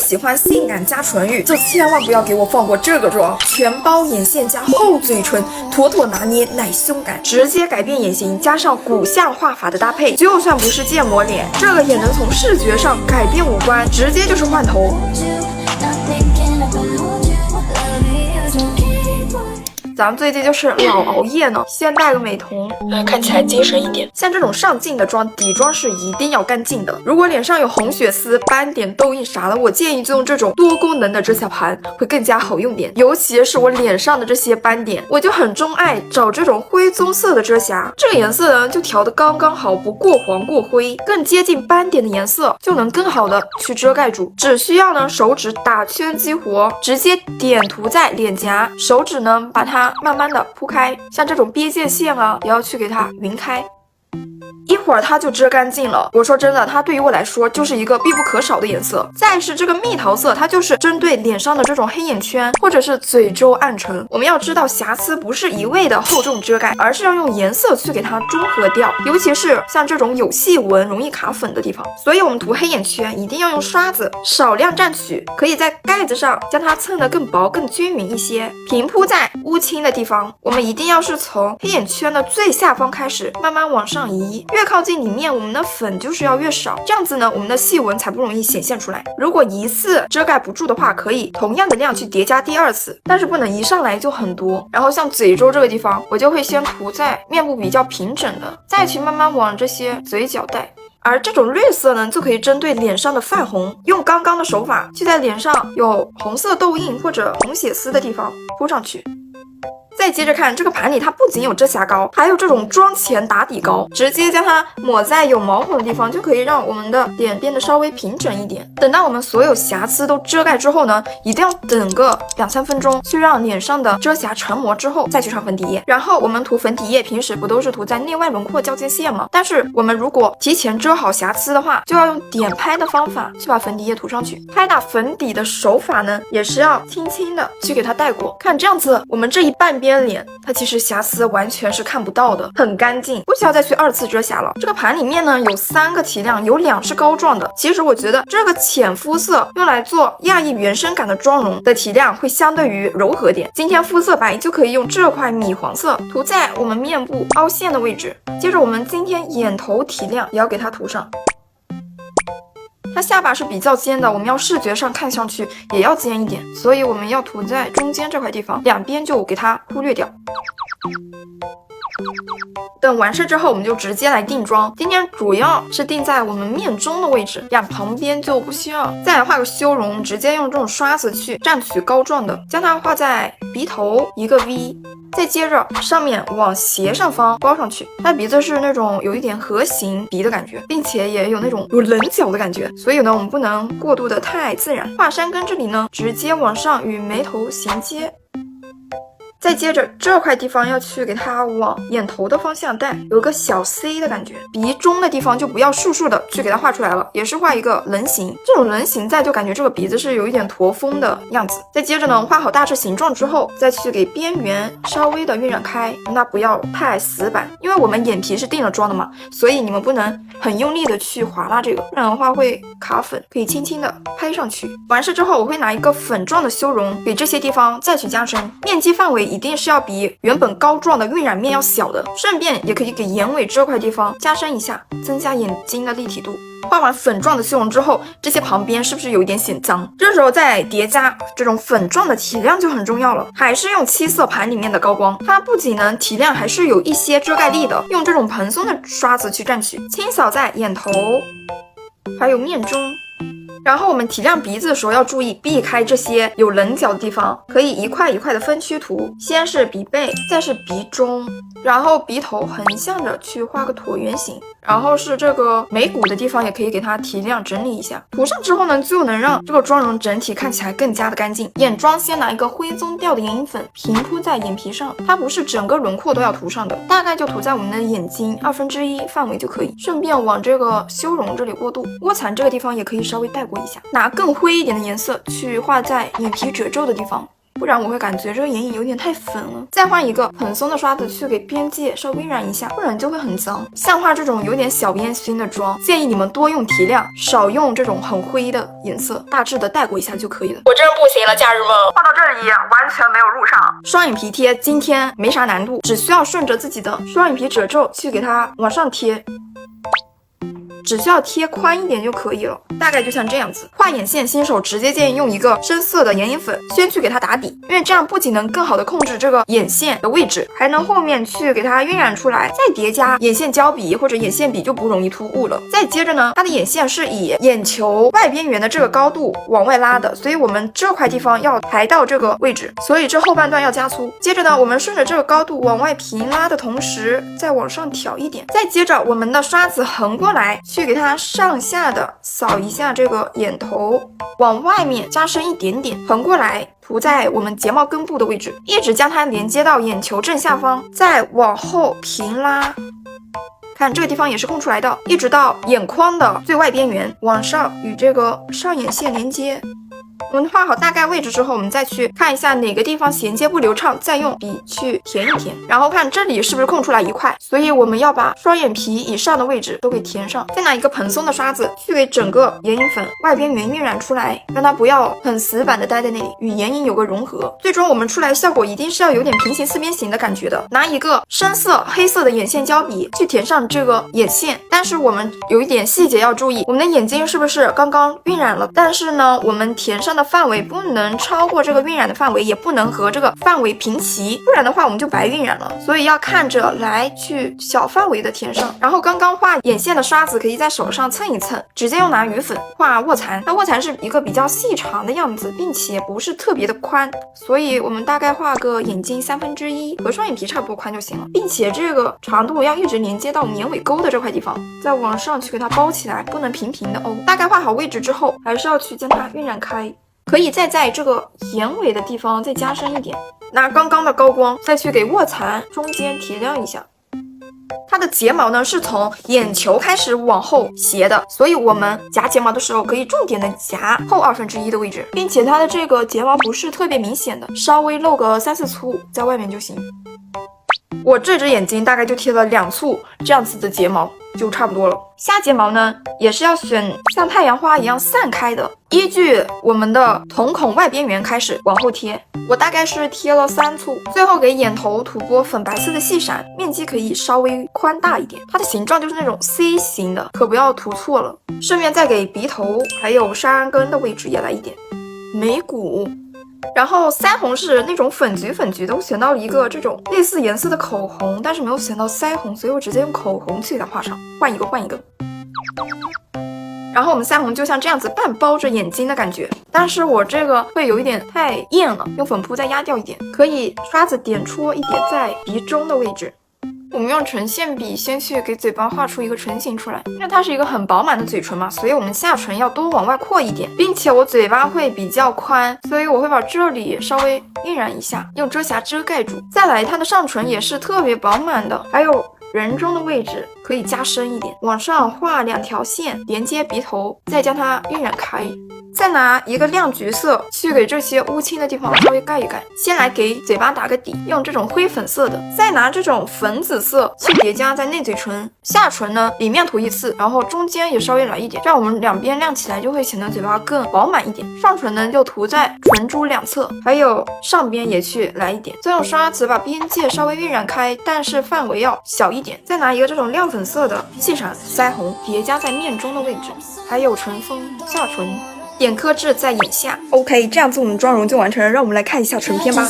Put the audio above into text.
喜欢性感加唇语，就千万不要给我放过这个妆，全包眼线加厚嘴唇，妥妥拿捏奶胸感，直接改变眼型，加上骨相画法的搭配，就算不是建模脸，这个也能从视觉上改变五官，直接就是换头。咱们最近就是老熬夜呢，先戴个美瞳，看起来精神一点。像这种上镜的妆，底妆是一定要干净的。如果脸上有红血丝、斑点、痘印啥的，我建议就用这种多功能的遮瑕盘，会更加好用点。尤其是我脸上的这些斑点，我就很钟爱找这种灰棕色的遮瑕，这个颜色呢就调的刚刚好，不过黄过灰，更接近斑点的颜色，就能更好的去遮盖住。只需要呢手指打圈激活，直接点涂在脸颊，手指呢把它慢慢的铺开，像这种边界线啊，也要去给它匀开。一会儿它就遮干净了。我说真的，它对于我来说就是一个必不可少的颜色。再是这个蜜桃色，它就是针对脸上的这种黑眼圈或者是嘴周暗沉。我们要知道，瑕疵不是一味的厚重遮盖，而是要用颜色去给它中和掉，尤其是像这种有细纹容易卡粉的地方。所以我们涂黑眼圈一定要用刷子少量蘸取，可以在盖子上将它蹭得更薄更均匀一些，平铺在乌青的地方。我们一定要是从黑眼圈的最下方开始慢慢往上移，越靠近里面，我们的粉就是要越少，这样子呢，我们的细纹才不容易显现出来。如果一次遮盖不住的话，可以同样的量去叠加第二次，但是不能一上来就很多。然后像嘴周这个地方，我就会先涂在面部比较平整的，再去慢慢往这些嘴角带。而这种绿色呢，就可以针对脸上的泛红，用刚刚的手法去在脸上有红色痘印或者红血丝的地方铺上去。再接着看这个盘里，它不仅有遮瑕膏，还有这种妆前打底膏，直接将它抹在有毛孔的地方，就可以让我们的脸变得稍微平整一点。等到我们所有瑕疵都遮盖之后呢，一定要等个2-3分钟，去让脸上的遮瑕成膜之后，再去上粉底液。然后我们涂粉底液，平时不都是涂在内外轮廓交界线吗？但是我们如果提前遮好瑕疵的话，就要用点拍的方法去把粉底液涂上去。拍打粉底的手法呢，也是要轻轻的去给它带过。看这样子，我们这一半边脸它其实瑕疵完全是看不到的，很干净，不需要再去2次遮瑕了。这个盘里面呢有3个提亮，有2是膏状的。其实我觉得这个浅肤色用来做亚裔原生感的妆容的提亮会相对于柔和点。今天肤色白就可以用这块米黄色涂在我们面部凹陷的位置。接着我们今天眼头提亮也要给它涂上。它下巴是比较尖的，我们要视觉上看上去也要尖一点，所以我们要涂在中间这块地方，两边就给它忽略掉。等完事之后，我们就直接来定妆。今天主要是定在我们面中的位置，旁边就不需要。再来画个修容，直接用这种刷子去蘸取膏状的，将它画在鼻头一个 V。再接着上面往斜上方包上去，它鼻子是那种有一点盒形鼻的感觉，并且也有那种有棱角的感觉，所以呢我们不能过度的太自然。画山根这里呢，直接往上与眉头衔接。再接着这块地方要去给它往眼头的方向带，有一个小 C 的感觉。鼻中的地方就不要竖竖的去给它画出来了，也是画一个棱形。这种棱形在就感觉这个鼻子是有一点驼峰的样子。再接着呢，画好大致形状之后，再去给边缘稍微的晕染开，那不要太死板，因为我们眼皮是定了妆的嘛，所以你们不能很用力的去划拉这个，不然的话会卡粉。可以轻轻的拍上去。完事之后，我会拿一个粉状的修容给这些地方再去加深，面积范围一定是要比原本膏状的晕染面要小的，顺便也可以给眼尾这块地方加深一下，增加眼睛的立体度。画完粉状的修容之后，这些旁边是不是有一点显脏？这时候再叠加这种粉状的提亮就很重要了。还是用七色盘里面的高光，它不仅能提亮，还是有一些遮盖力的。用这种蓬松的刷子去蘸取，轻扫在眼头，还有面中。然后我们提亮鼻子的时候要注意避开这些有棱角的地方，可以一块一块的分区涂，先是鼻背，再是鼻中，然后鼻头横向着去画个椭圆形，然后是这个眉骨的地方也可以给它提亮整理一下。涂上之后呢，就能让这个妆容整体看起来更加的干净。眼妆先拿一个灰棕调的眼影粉平铺在眼皮上，它不是整个轮廓都要涂上的，大概就涂在我们的眼睛1/2范围就可以，顺便往这个修容这里过渡。窝蚕这个地方也可以稍微带过一下，拿更灰一点的颜色去画在眼皮褶皱的地方。不然我会感觉这个眼影有点太粉了。再换一个很松的刷子去给边界稍微晕染一下，不然就会很脏。像画这种有点小烟熏的妆，建议你们多用提亮，少用这种很灰的颜色，大致的带过一下就可以了。我真不行了，假日们，画到这里完全没有入上。双眼皮贴今天没啥难度，只需要顺着自己的双眼皮褶皱去给它往上贴。只需要贴宽一点就可以了，大概就像这样子。画眼线新手直接建议用一个深色的眼影粉先去给它打底，因为这样不仅能更好的控制这个眼线的位置，还能后面去给它晕染出来，再叠加眼线胶笔或者眼线笔就不容易突兀了。再接着呢，它的眼线是以眼球外边缘的这个高度往外拉的，所以我们这块地方要抬到这个位置，所以这后半段要加粗。接着呢，我们顺着这个高度往外平拉的同时，再往上挑一点。再接着我们的刷子横过来，去给它上下的扫一下这个眼头，往外面加深一点点，横过来涂在我们睫毛根部的位置，一直将它连接到眼球正下方，再往后平拉。看这个地方也是空出来的，一直到眼眶的最外边缘，往上与这个上眼线连接。我们画好大概位置之后，我们再去看一下哪个地方衔接不流畅，再用笔去填一填，然后看这里是不是空出来一块，所以我们要把双眼皮以上的位置都给填上。再拿一个蓬松的刷子去给整个眼影粉外边缘晕染出来，让它不要很死板的待在那里，与眼影有个融合。最终我们出来的效果一定是要有点平行四边形的感觉的。拿一个深色黑色的眼线胶笔去填上这个眼线，但是我们有一点细节要注意，我们的眼睛是不是刚刚晕染了，但是呢我们填上的范围不能超过这个晕染的范围，也不能和这个范围平齐，不然的话我们就白晕染了。所以要看着来去小范围的填上。然后刚刚画眼线的刷子可以在手上蹭一蹭，直接用拿鱼粉画卧蚕。那卧蚕是一个比较细长的样子，并且不是特别的宽，所以我们大概画个眼睛1/3，和双眼皮差不多宽就行了，并且这个长度要一直连接到我们眼尾沟的这块地方，再往上去给它包起来，不能平平的哦。大概画好位置之后，还是要去将它晕染开。可以再在这个眼尾的地方再加深一点，拿刚刚的高光再去给卧蚕中间提亮一下。它的睫毛呢是从眼球开始往后斜的，所以我们夹睫毛的时候可以重点的夹后1/2的位置，并且它的这个睫毛不是特别明显的，稍微露个3、4簇在外面就行。我这只眼睛大概就贴了2簇这样子的睫毛就差不多了。下睫毛呢也是要选像太阳花一样散开的，依据我们的瞳孔外边缘开始往后贴，我大概是贴了3簇。最后给眼头涂拨粉白色的细闪，面积可以稍微宽大一点，它的形状就是那种 C 型的，可不要涂错了。顺便再给鼻头还有山根的位置也来一点，眉骨。然后腮红是那种粉橘的，我选到了一个这种类似颜色的口红，但是没有选到腮红，所以我直接用口红去给它画上，换一个。然后我们腮红就像这样子半包着眼睛的感觉，但是我这个会有一点太艳了，用粉扑再压掉一点，可以刷子点戳一点在鼻中的位置。我们用唇线笔先去给嘴巴画出一个唇形出来，因为它是一个很饱满的嘴唇嘛，所以我们下唇要多往外扩一点，并且我嘴巴会比较宽，所以我会把这里稍微晕染一下，用遮瑕遮盖住。再来，它的上唇也是特别饱满的，还有人中的位置可以加深一点，往上画2条线连接鼻头，再将它晕染开。再拿一个亮橘色去给这些乌青的地方稍微盖一盖，先来给嘴巴打个底，用这种灰粉色的，再拿这种粉紫色去叠加在内嘴唇。下唇呢里面涂一次，然后中间也稍微来一点，这样我们两边亮起来就会显得嘴巴更饱满一点。上唇呢就涂在唇珠两侧，还有上边也去来一点，再用刷子把边界稍微晕染开，但是范围要小一点。再拿一个这种亮粉色的细闪腮红叠加在面中的位置，还有唇峰、下唇，点刻痣在眼下。OK， 这样子我们妆容就完成了，让我们来看一下成片吧。